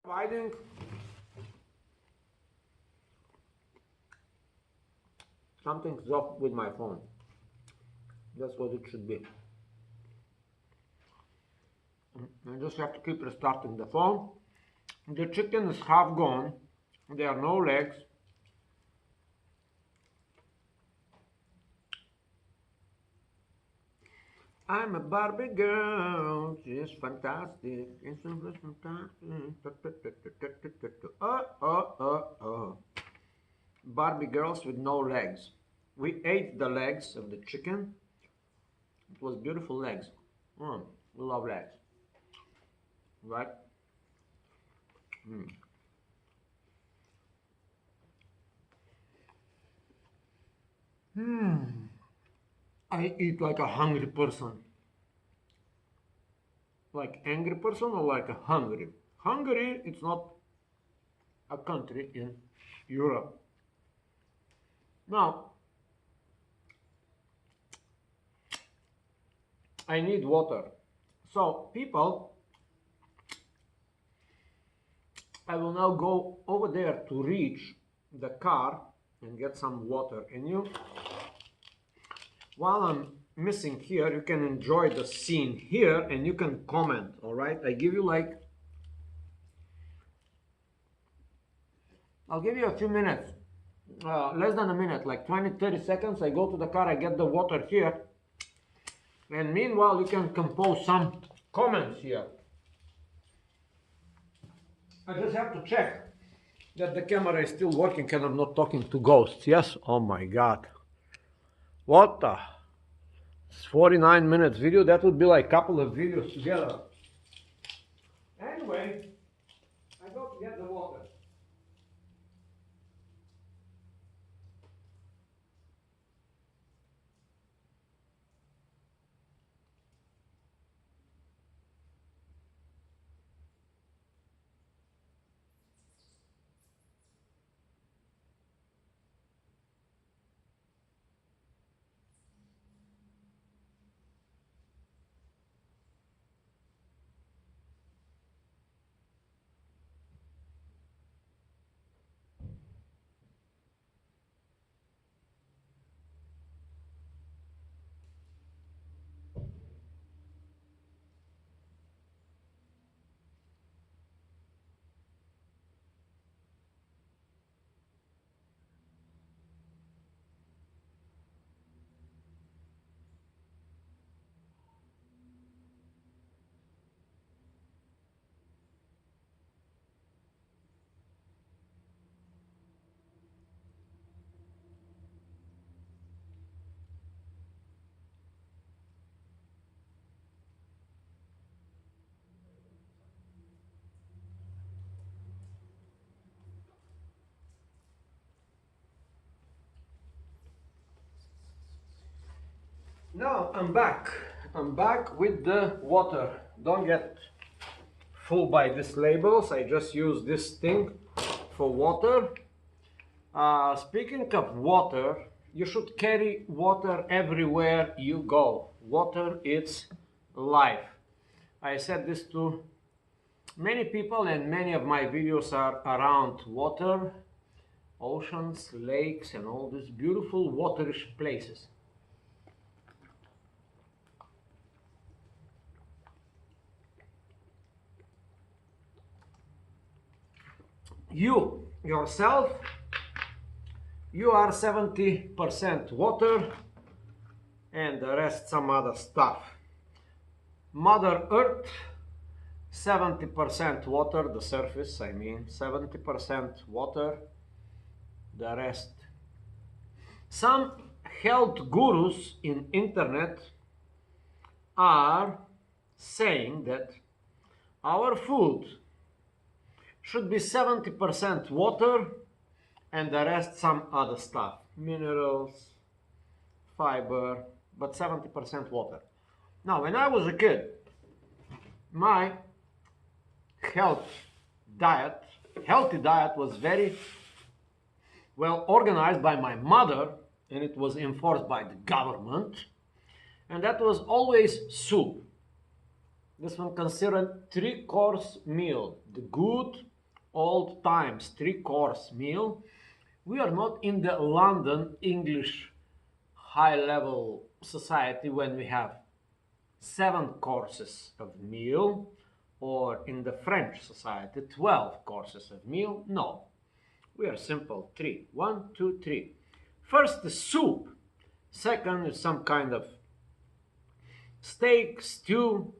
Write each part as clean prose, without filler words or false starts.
Providing something's off with my phone. That's what it should be. I just have to keep restarting the phone. The chicken is half gone. There are no legs. I'm a Barbie girl, she's fantastic, it's fantastic. Oh. Barbie girls with no legs. We ate the legs of the chicken. It was beautiful legs. We love legs. Right? I eat like a hungry person. Like angry person or like a hungry? Hungary, it's not a country in Europe. Now, I need water. So, people, I will now go over there to reach the car and get some water. And you, while I'm missing here, you can enjoy the scene here and you can comment, all right? I'll give you a few minutes, less than a minute, like 20-30 seconds. I go to the car, I get the water here, and meanwhile you can compose some comments here. I just have to check that the camera is still working and I'm not talking to ghosts. Yes? Oh my god. What the? It's 49 minutes video. That would be like a couple of videos together. Anyway, I go to get the water. Now I'm back. I'm back with the water. Don't get fooled by these labels. I just use this thing for water. Speaking of water, you should carry water everywhere you go. Water is life. I said this to many people, and many of my videos are around water, oceans, lakes, and all these beautiful waterish places. You yourself, you are 70% water and the rest some other stuff. Mother Earth, 70% water, the surface, I mean, 70% water, the rest. Some health gurus in internet are saying that our food should be 70% water and the rest some other stuff, minerals, fiber, but 70% water. Now, when I was a kid, my healthy diet was very well organized by my mother, and it was enforced by the government, and that was always soup. This one considered 3-course meal, the good, old times 3-course meal. We are not in the London English high-level society when we have 7 courses of meal, or in the French society 12 courses of meal. No, we are simple. 3. 1, 2, 3. First the soup. Second is some kind of steak, stew,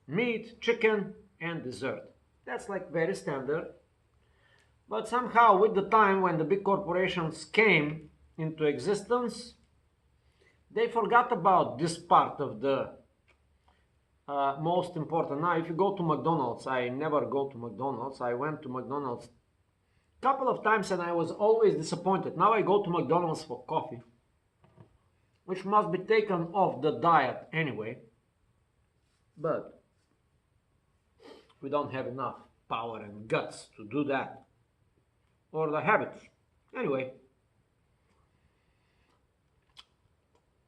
meat, chicken, and dessert. That's like very standard. But somehow with the time, when the big corporations came into existence, they forgot about this part of the most important. Now if you go to McDonald's, I never go to McDonald's. I went to McDonald's a couple of times and I was always disappointed. Now I go to McDonald's for coffee, which must be taken off the diet anyway. But we don't have enough power and guts to do that, or the habits. Anyway,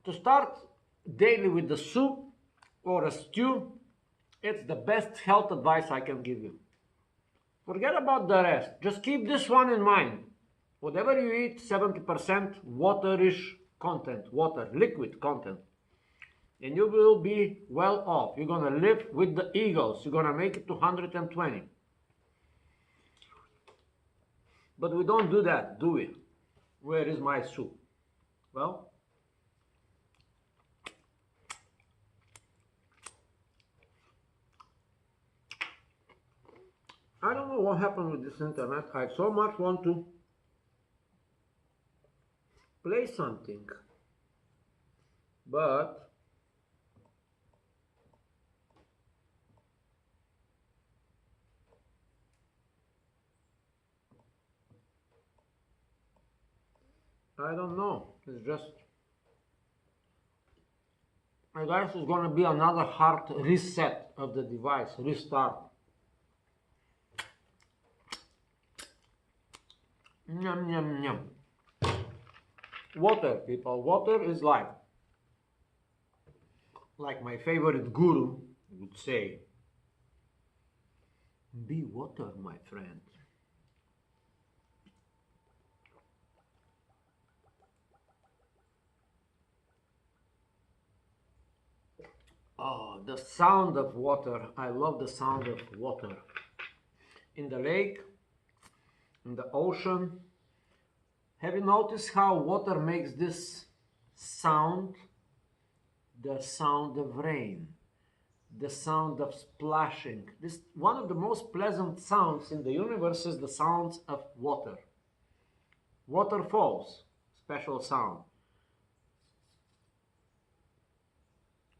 to start daily with the soup or a stew, it's the best health advice I can give you. Forget about the rest. Just keep this one in mind. Whatever you eat, 70% waterish content, water, liquid content. And you will be well off. You're going to live with the eagles. You're going to make it to 120. But we don't do that, do we? Where is my soup? Well, I don't know what happened with this internet. I so much want to play something, but I don't know. It's just, I guess it's going to be another hard reset of the device, restart. Yum, yum, yum. Water, people. Water is life. Like my favorite guru would say, be water, my friend. Oh, the sound of water. I love the sound of water. In the lake, in the ocean. Have you noticed how water makes this sound? The sound of rain, the sound of splashing. This one of the most pleasant sounds in the universe is the sounds of water. Waterfalls, special sound.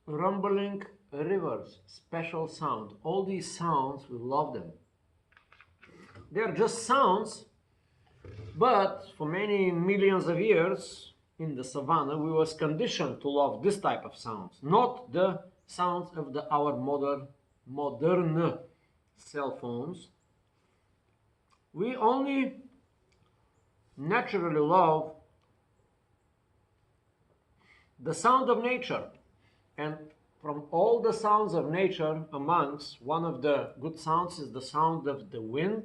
Rumbling rivers, special sound. All these sounds, we love them. They're just sounds, but for many millions of years in the savannah, we was conditioned to love this type of sounds, not the sounds of our modern cell phones. We only naturally love the sound of nature. And from all the sounds of nature, amongst one of the good sounds is the sound of the wind.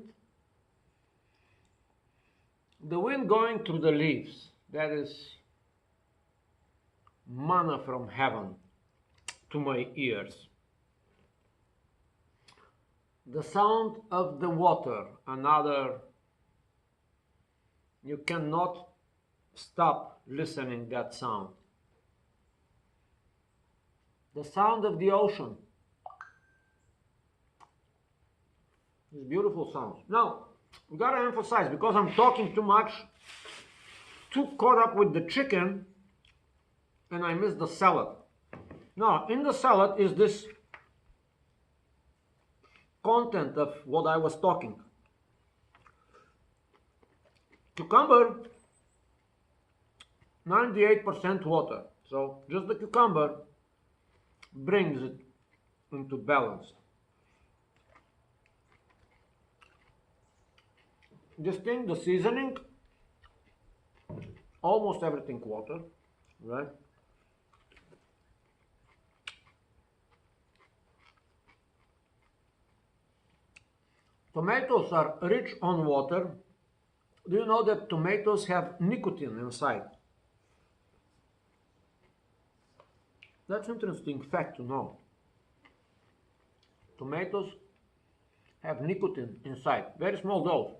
The wind going through the leaves, that is manna from heaven to my ears. The sound of the water, another, you cannot stop listening that sound. The sound of the ocean. These beautiful sounds. Now, we gotta emphasize, because I'm talking too much, too caught up with the chicken, and I missed the salad. Now, in the salad is this content of what I was talking. Cucumber, 98% water. So just the cucumber brings it into balance. This thing, the seasoning, almost everything water, right? Tomatoes are rich on water. Do you know that tomatoes have nicotine inside? That's an interesting fact to know. Tomatoes have nicotine inside, very small dose.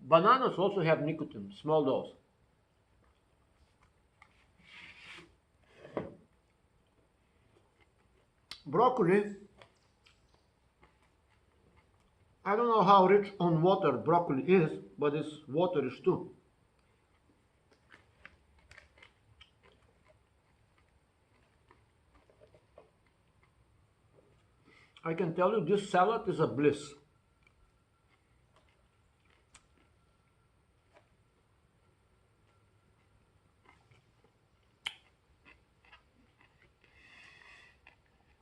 Bananas also have nicotine, small dose. Broccoli, I don't know how rich on water broccoli is, but it's waterish too. I can tell you this salad is a bliss.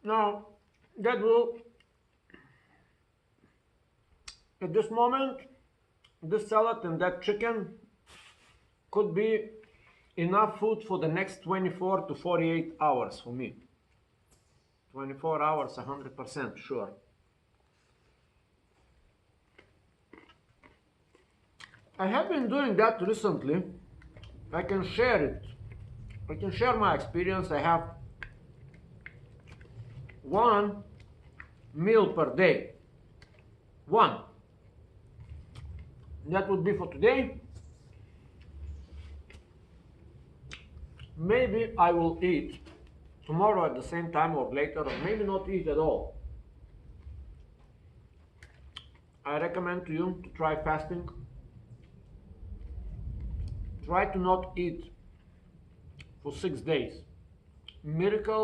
Now, that will, at this moment, this salad and that chicken could be enough food for the next 24 to 48 hours for me. 24 hours, 100% sure. I have been doing that recently. I can share it. I can share my experience. I have one meal per day. One. That would be for today. Maybe I will eat tomorrow at the same time or later, or maybe not eat at all. I recommend to you to try fasting. Try to not eat for 6 days. Miracle